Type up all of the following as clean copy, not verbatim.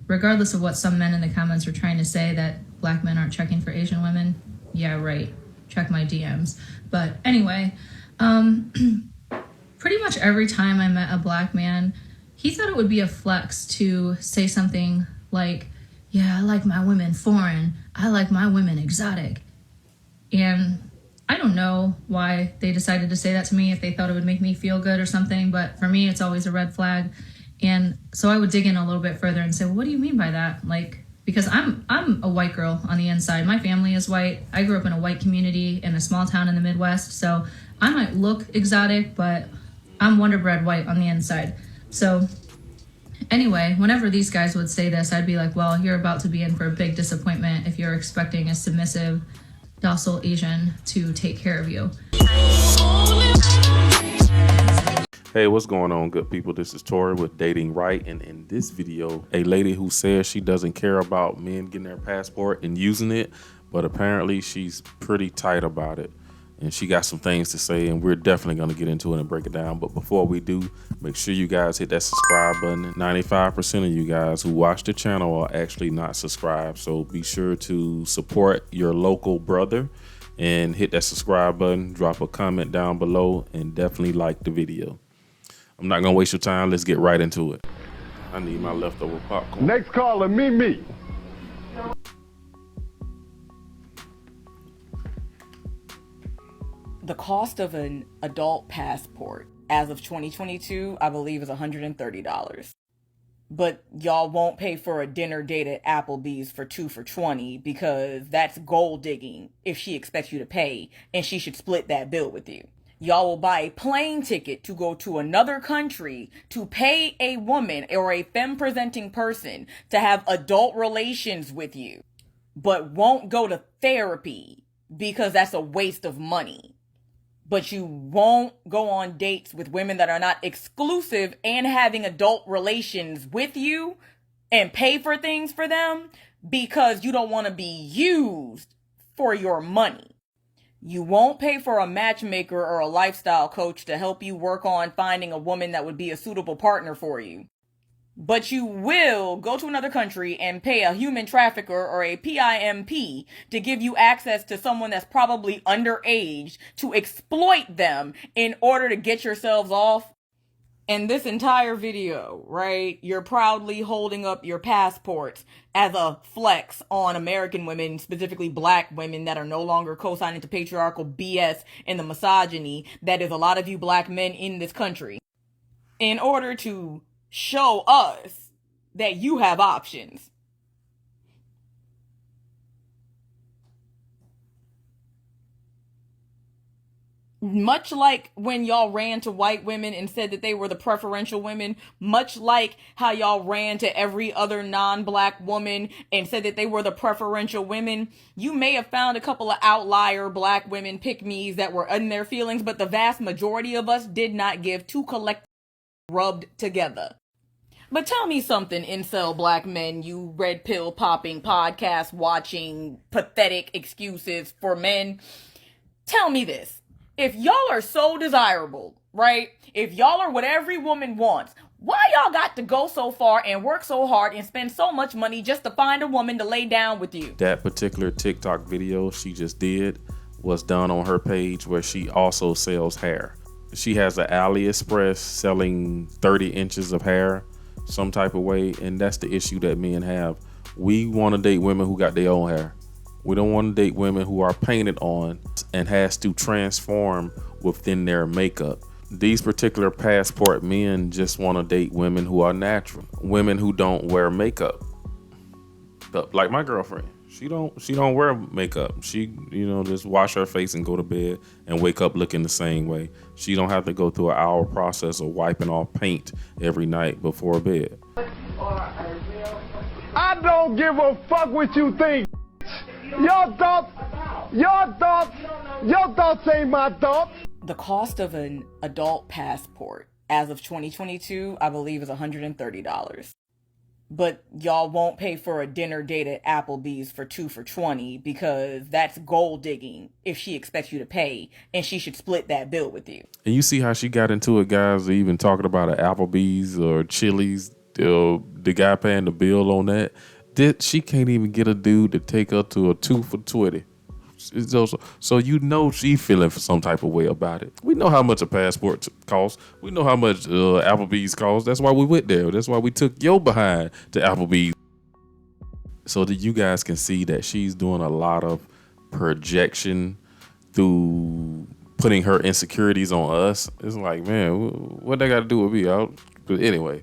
regardless of what some men in the comments are trying to say, that black men aren't checking for Asian women, yeah, right. Check my DMs. But anyway, pretty much every time I met a black man, he thought it would be a flex to say something like, yeah, I like my women foreign. I like my women exotic. And I don't know why they decided to say that to me, if they thought it would make me feel good or something. But for me, it's always a red flag. And so I would dig in a little bit further and say, well, what do you mean by that? Like, because I'm a white girl on the inside. My family is white. I grew up in a white community in a small town in the Midwest. So I might look exotic, but I'm Wonder Bread white on the inside. So anyway, whenever these guys would say this, I'd be like, well, you're about to be in for a big disappointment if you're expecting a submissive, docile Asian to take care of you. Hey, what's going on, good people? This is Tori with Datingwright, and in this video, a lady who says she doesn't care about men getting their passport and using it, but apparently she's pretty tight about it, and she got some things to say, and we're definitely going to get into it and break it down. But before we do, make sure you guys hit that subscribe button. 95% of you guys who watch the channel are actually not subscribed, so be sure to support your local brother and hit that subscribe button, drop a comment down below, and definitely like the video. I'm not gonna waste your time. Let's get right into it. I need my leftover popcorn. Next caller, me. The cost of an adult passport as of 2022, I believe, is $130. But y'all won't pay for a dinner date at Applebee's for 2 for $20 because that's gold digging if she expects you to pay, and she should split that bill with you. Y'all will buy a plane ticket to go to another country to pay a woman or a femme-presenting person to have adult relations with you, but won't go to therapy because that's a waste of money. But you won't go on dates with women that are not exclusive and having adult relations with you and pay for things for them because you don't want to be used for your money. You won't pay for a matchmaker or a lifestyle coach to help you work on finding a woman that would be a suitable partner for you. But you will go to another country and pay a human trafficker or a PIMP to give you access to someone that's probably underage to exploit them in order to get yourselves off. In this entire video, right, you're proudly holding up your passports as a flex on American women, specifically black women that are no longer co-signing to patriarchal BS and the misogyny that is a lot of you black men in this country, in order to show us that you have options. Much like when y'all ran to white women and said that they were the preferential women, much like how y'all ran to every other non-black woman and said that they were the preferential women, you may have found a couple of outlier black women pick-me's that were in their feelings, but the vast majority of us did not give two collectives rubbed together. But tell me something, incel black men, you red pill popping, podcast watching, pathetic excuses for men. Tell me this. If y'all are so desirable, right? If y'all are what every woman wants, why y'all got to go so far and work so hard and spend so much money just to find a woman to lay down with you? That particular TikTok video she just did was done on her page where she also sells hair. She has an AliExpress selling 30 inches of hair some type of way, and that's the issue that men have. We want to date women who got their own hair. We don't want to date women who are painted on and has to transform within their makeup. These particular passport men just want to date women who are natural, women who don't wear makeup. Like my girlfriend, she don't wear makeup. She, just wash her face and go to bed and wake up looking the same way. She don't have to go through an hour process of wiping off paint every night before bed. I don't give a fuck what you think. Your thoughts ain't my thoughts. The cost of an adult passport as of 2022, I believe, is $130. But y'all won't pay for a dinner date at Applebee's for 2 for $20 because that's gold digging if she expects you to pay, and she should split that bill with you. And you see how she got into it, guys, even talking about an Applebee's or Chili's. the guy paying the bill on that, she can't even get a dude to take her to a 2 for 20. So you know she feeling for some type of way about it. We know how much a passport costs. We know how much Applebee's costs. That's why we went there. That's why we took your behind to Applebee's. So that you guys can see that she's doing a lot of projection through putting her insecurities on us. It's like, man, what they got to do with me? But anyway.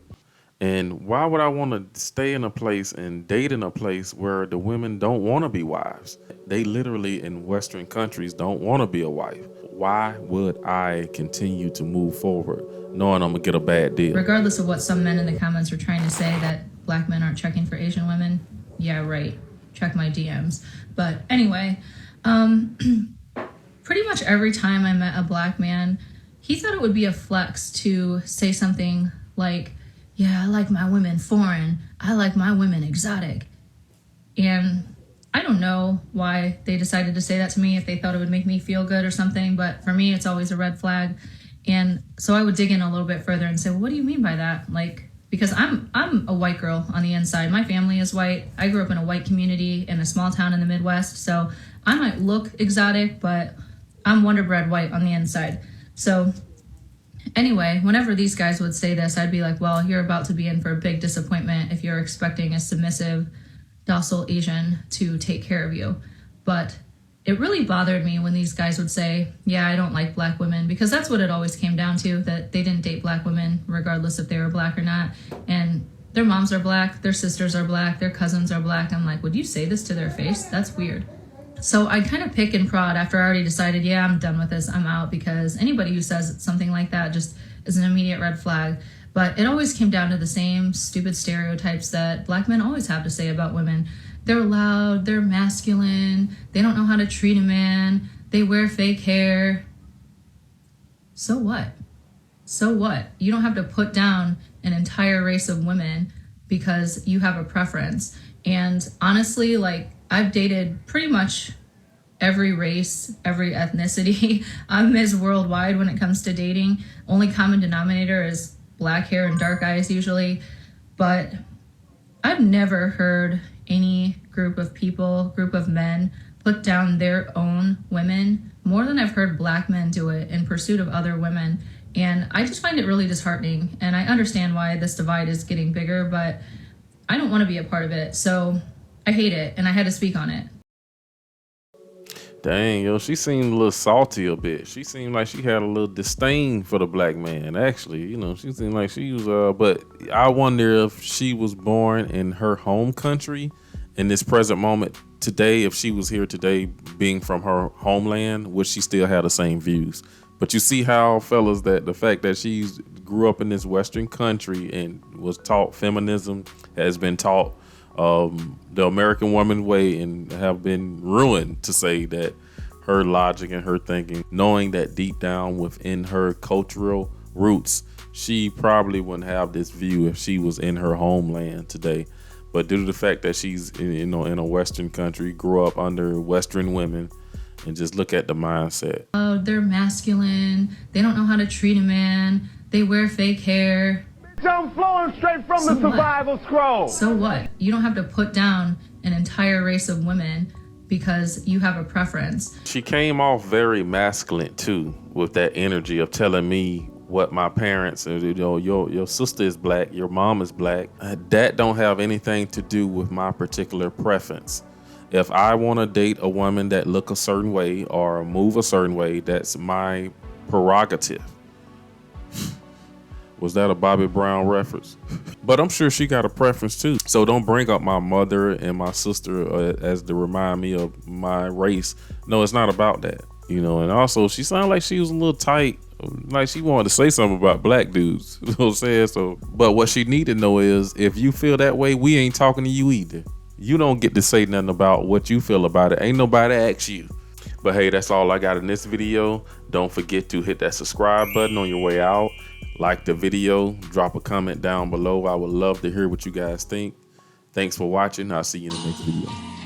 And why would I want to stay in a place and date in a place where the women don't want to be wives? They literally in Western countries don't want to be a wife. Why would I continue to move forward knowing I'm going to get a bad deal? Regardless of what some men in the comments are trying to say that black men aren't checking for Asian women, yeah, right. Check my DMs. But anyway, pretty much every time I met a black man, he thought it would be a flex to say something like, yeah, I like my women foreign. I like my women exotic. And I don't know why they decided to say that to me, if they thought it would make me feel good or something. But for me, it's always a red flag. And so I would dig in a little bit further and say, well, what do you mean by that? Like, because I'm a white girl on the inside. My family is white. I grew up in a white community in a small town in the Midwest. So I might look exotic, but I'm Wonder Bread white on the inside. So anyway, whenever these guys would say this, I'd be like, well, you're about to be in for a big disappointment if you're expecting a submissive, docile Asian to take care of you. But it really bothered me when these guys would say, yeah, I don't like black women, because that's what it always came down to, that they didn't date black women regardless if they were black or not. And their moms are black, their sisters are black, their cousins are black. I'm like, would you say this to their face? That's weird. So I kind of pick and prod after I already decided, yeah, I'm done with this, I'm out, because anybody who says something like that just is an immediate red flag. But it always came down to the same stupid stereotypes that black men always have to say about women. They're loud, they're masculine, they don't know how to treat a man, they wear fake hair. So what? So what? You don't have to put down an entire race of women because you have a preference. And honestly, like, I've dated pretty much every race, every ethnicity. I'm Ms. Worldwide when it comes to dating. Only common denominator is black hair and dark eyes usually. But I've never heard any group of men put down their own women more than I've heard black men do it in pursuit of other women. And I just find it really disheartening. And I understand why this divide is getting bigger, but I don't want to be a part of it. So I hate it, and I had to speak on it. Dang, yo, she seemed a little salty a bit. She seemed like she had a little disdain for the black man, actually. You know, she seemed like she was, but I wonder if she was born in her home country in this present moment today, if she was here today being from her homeland, would she still have the same views? But you see how, fellas, that the fact that she grew up in this Western country and was taught feminism, has been taught the American woman way, and have been ruined to say that her logic and her thinking, knowing that deep down within her cultural roots, she probably wouldn't have this view if she was in her homeland today. But due to the fact that she's in a Western country, grew up under Western women, and just look at the mindset. Oh, they're masculine. They don't know how to treat a man. They wear fake hair. I'm flowing straight from the survival scroll. So what? You don't have to put down an entire race of women because you have a preference. She came off very masculine too, with that energy of telling me what my parents, you know, your sister is black, your mom is black. That don't have anything to do with my particular preference. If I want to date a woman that look a certain way or move a certain way, that's my prerogative. Was that a Bobby Brown reference? But I'm sure she got a preference too. So don't bring up my mother and my sister as to remind me of my race. No, it's not about that. You know, and also she sounded like she was a little tight, like she wanted to say something about black dudes. You know what I'm saying? So, but what she need to know is, if you feel that way, we ain't talking to you either. You don't get to say nothing about what you feel about it. Ain't nobody ask you. But hey, that's all I got in this video. Don't forget to hit that subscribe button on your way out. Like the video, drop a comment down below. I would love to hear what you guys think. Thanks for watching. I'll see you in the next video.